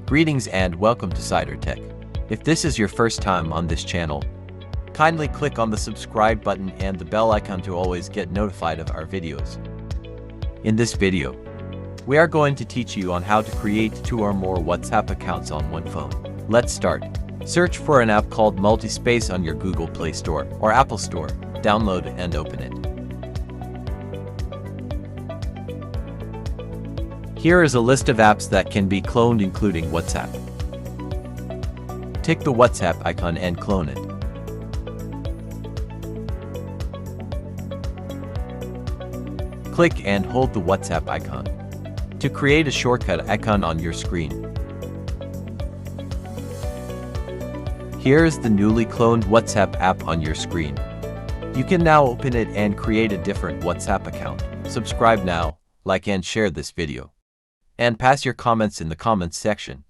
Greetings and welcome to Cyder Tech. If this is your first time on this channel, kindly click on the subscribe button and the bell icon to always get notified of our videos. In this video, we are going to teach you on how to create 2 or more WhatsApp accounts on one phone. Let's start. Search for an app called Multispace on your Google Play Store or Apple Store. Download and open it. Here is a list of apps that can be cloned, including WhatsApp. Tick the WhatsApp icon and clone it. Click and hold the WhatsApp icon to create a shortcut icon on your screen. Here is the newly cloned WhatsApp app on your screen. You can now open it and create a different WhatsApp account. Subscribe now, like and share this video, and pass your comments in the comments section.